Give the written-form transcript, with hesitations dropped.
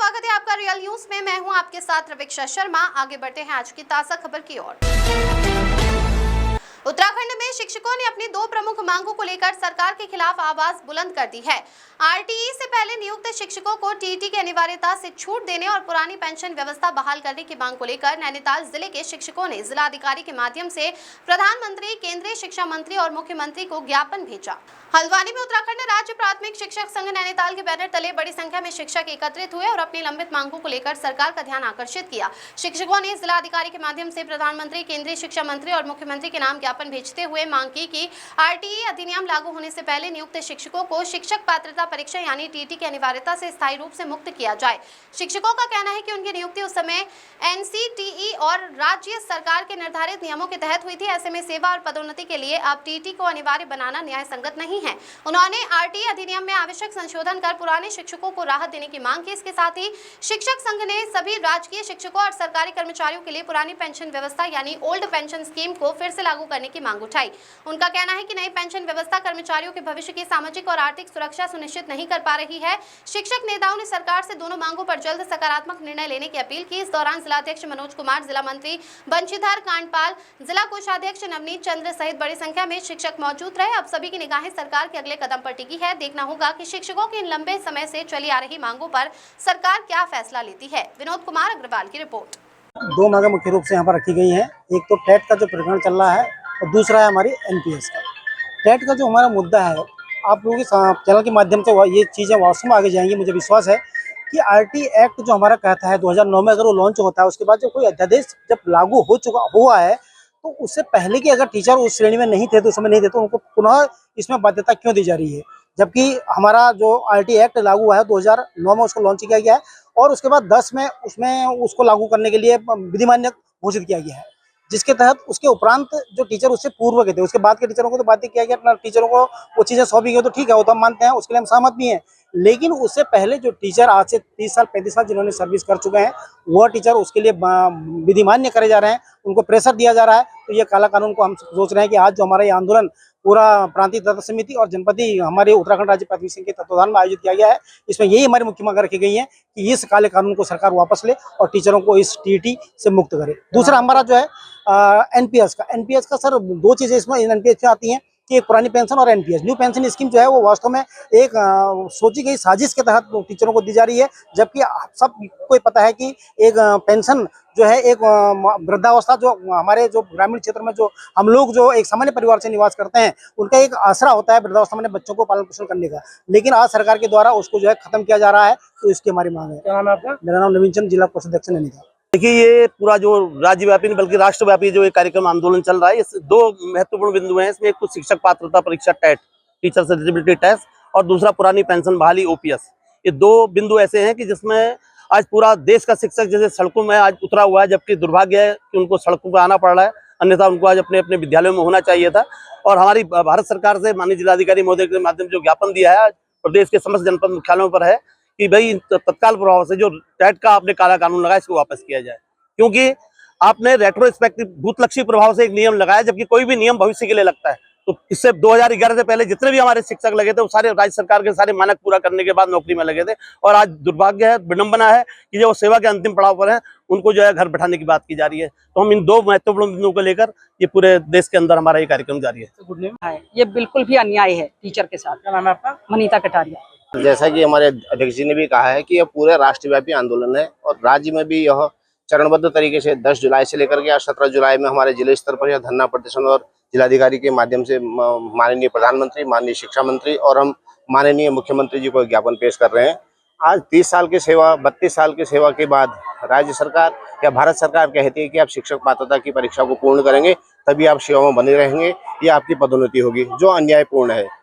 स्वागत है आपका रियल न्यूज में। मैं हूं आपके साथ रवीक्षा शर्मा। आगे बढ़ते हैं आज की ताजा खबर की ओर। उत्तराखंड में शिक्षकों ने अपनी दो प्रमुख मांगों को लेकर सरकार के खिलाफ आवाज बुलंद कर दी है। आरटीई से पहले नियुक्त शिक्षकों को टीईटी की अनिवार्यता से छूट देने और पुरानी पेंशन व्यवस्था बहाल करने की मांग को लेकर नैनीताल जिले के शिक्षकों ने जिलाधिकारी के माध्यम से प्रधानमंत्री, केंद्रीय शिक्षा मंत्री और मुख्यमंत्री को ज्ञापन भेजा। हल्द्वानी में उत्तराखंड राज्य प्राथमिक शिक्षक संघ नैनीताल के बैनर तले बड़ी संख्या में शिक्षक एकत्रित हुए और अपनी लंबित मांगों को लेकर सरकार का ध्यान आकर्षित किया। शिक्षकों ने जिलाधिकारी के माध्यम से प्रधानमंत्री, केंद्रीय शिक्षा मंत्री और मुख्यमंत्री के नाम ज्ञापन भेजते हुए मांग की कि आरटीई अधिनियम लागू होने से पहले नियुक्त शिक्षकों को शिक्षक पात्रता परीक्षा यानी टीईटी की अनिवार्यता से स्थायी रूप से मुक्त किया जाए। शिक्षकों का कहना है कि उनकी नियुक्ति उस समय एनसीटीई और राज्य सरकार के निर्धारित नियमों के तहत हुई थी। ऐसे में सेवा और पदोन्नति के लिए अब टीईटी को अनिवार्य बनाना न्याय संगत नहीं है। उन्होंने आरटीई अधिनियम में आवश्यक संशोधन कर पुराने शिक्षकों को राहत देने की मांग की। इसके साथ ही शिक्षक संघ ने सभी राजकीय शिक्षकों और सरकारी कर्मचारियों के लिए पुरानी पेंशन व्यवस्था यानी ओल्ड पेंशन स्कीम को फिर से लागू करने की मांग उठाई। उनका कहना है कि नई पेंशन व्यवस्था कर्मचारियों के भविष्य की सामाजिक और आर्थिक सुरक्षा सुनिश्चित नहीं कर पा रही है। शिक्षक नेताओं ने सरकार से दोनों मांगों पर जल्द सकारात्मक निर्णय लेने की अपील की। इस दौरान जिलाध्यक्ष मनोज कुमार, जिला मंत्री बंशीधर कांडपाल, जिला कोषाध्यक्ष नवनीत चंद्र सहित बड़ी संख्या में शिक्षक मौजूद रहे। अब सभी की निगाहें सरकार के अगले कदम पर टिकी है। देखना होगा कि शिक्षकों की इन लंबे समय से चली आ रही मांगों पर सरकार क्या फैसला लेती है। विनोद कुमार अग्रवाल की रिपोर्ट। दो मांगें मुख्य रूप से यहाँ पर रखी गई हैं। एक तो टेट का जो प्रकरण चल रहा है और दूसरा है हमारी एनपीएस का। टेट का जो हमारा मुद्दा है, आप लोगों के चैनल के माध्यम से ये चीज़ें वास्तव में आगे जाएंगी। मुझे विश्वास है कि आरटी एक्ट जो हमारा कहता है 2009 में अगर वो लॉन्च होता है, उसके बाद जो कोई अध्यादेश जब लागू हुआ है तो उससे पहले कि अगर टीचर उस श्रेणी में नहीं थे तो उस समय नहीं थे तो उनको पुनः इसमें बाध्यता क्यों दी जा रही है, जबकि हमारा जो आरटी एक्ट लागू हुआ है 2009 में उसको लॉन्च किया गया है और उसके बाद 10 में उसको लागू करने के लिए विधिमान्य घोषित किया गया है, जिसके तहत उसके उपरांत जो टीचर उससे पूर्व के थे उसके बाद के टीचरों को तो बाध्य किया गया। टीचरों को वो चीज़ें सौंपी गई तो ठीक है, वो तो हम मानते हैं, उसके लिए हम सहमत भी हैं। लेकिन उससे पहले जो टीचर आज से 30 साल 35 साल जिन्होंने सर्विस कर चुके हैं वह टीचर उसके लिए विधिमान्य करे जा रहे हैं, उनको प्रेशर दिया जा रहा है। तो ये काला कानून को हम सोच रहे हैं कि आज जो हमारा ये आंदोलन पूरा प्रांतीय तंत्र समिति और जनपदी हमारे उत्तराखंड राज्य प्राथमिक संघ के तत्वाधान में आयोजित किया गया है। इसमें यही हमारी मुख्य मांग रखी गई है कि इस काले कानून को सरकार वापस ले और टीचरों को इस टीईटी से मुक्त करे। दूसरा हमारा जो है एनपीएस का सर दो चीजें इसमें एनपीएस में आती हैं कि एक पुरानी पेंशन और एनपीएस। न्यू पेंशन स्कीम जो है वो वास्तव में एक सोची गई साजिश के तहत टीचरों को दी जा रही है, जबकि सब कोई पता है कि एक पेंशन जो है एक वृद्धावस्था जो हमारे जो ग्रामीण क्षेत्र में जो हम लोग जो एक सामान्य परिवार से निवास करते हैं उनका एक आसरा होता है वृद्धावस्था में बच्चों को पालन पोषण करने का, लेकिन आज सरकार के द्वारा उसको जो है खत्म किया जा रहा है। तो इसकी हमारी मांग है। क्या नाम है आपका? मेरा नाम नवीन चंद, जिला कोषाध्यक्ष नैनीताल। देखिए, ये पूरा जो राज्यव्यापी बल्कि राष्ट्रव्यापी जो एक कार्यक्रम आंदोलन चल रहा है, इस दो महत्वपूर्ण बिंदु हैं। इसमें एक तो शिक्षक पात्रता परीक्षा टेट, टीचर एलिजिबिलिटी टेस्ट, और दूसरा पुरानी पेंशन बहाली ओपीएस। ये दो बिंदु ऐसे हैं कि जिसमें आज पूरा देश का शिक्षक जैसे सड़कों में आज उतरा हुआ है, जबकि दुर्भाग्य है कि उनको सड़कों पर आना पड़ रहा है, अन्यथा उनको आज अपने अपने विद्यालयों में होना चाहिए था। और हमारी भारत सरकार से माननीय जिलाधिकारी महोदय के माध्यम से जो ज्ञापन दिया है प्रदेश के समस्त जनपद मुख्यालयों पर है कि भाई तत्काल प्रभाव से जो टेट का आपने काला कानून लगाया इसको वापस किया जाए, क्योंकि आपने रेट्रोस्पेक्टिव भूतलक्षी प्रभाव से एक नियम लगाया, जबकि कोई भी नियम भविष्य के लिए लगता है। तो इससे 2011 से पहले जितने भी हमारे शिक्षक लगे थे वो सारे राज्य सरकार के सारे मानक पूरा करने के बाद नौकरी में लगे थे, और आज दुर्भाग्य है, विडंबना है कि जो सेवा के अंतिम पड़ाव पर है उनको जो है घर बैठाने की बात की जा रही है। तो हम इन दो महत्वपूर्ण बिंदुओं को लेकर ये पूरे देश के अंदर हमारा ये कार्यक्रम जारी है। ये बिल्कुल भी अन्याय है टीचर के साथ। क्या नाम है आपका? मनीता कटारिया। जैसा कि हमारे अध्यक्ष जी ने भी कहा है कि यह पूरे राष्ट्रव्यापी आंदोलन है और राज्य में भी यह चरणबद्ध तरीके से 10 जुलाई से लेकर के आज 17 जुलाई में हमारे जिले स्तर पर यह धरना प्रदर्शन और जिलाधिकारी के माध्यम से माननीय प्रधानमंत्री, माननीय शिक्षा मंत्री और हम माननीय मुख्यमंत्री जी को ज्ञापन पेश कर रहे हैं। आज 30 साल की सेवा, 32 साल की सेवा के बाद राज्य सरकार या भारत सरकार कहती है कि आप शिक्षक पात्रता की परीक्षा को पूर्ण करेंगे तभी आप सेवा में बने रहेंगे या आपकी पदोन्नति होगी, जो अन्यायपूर्ण है।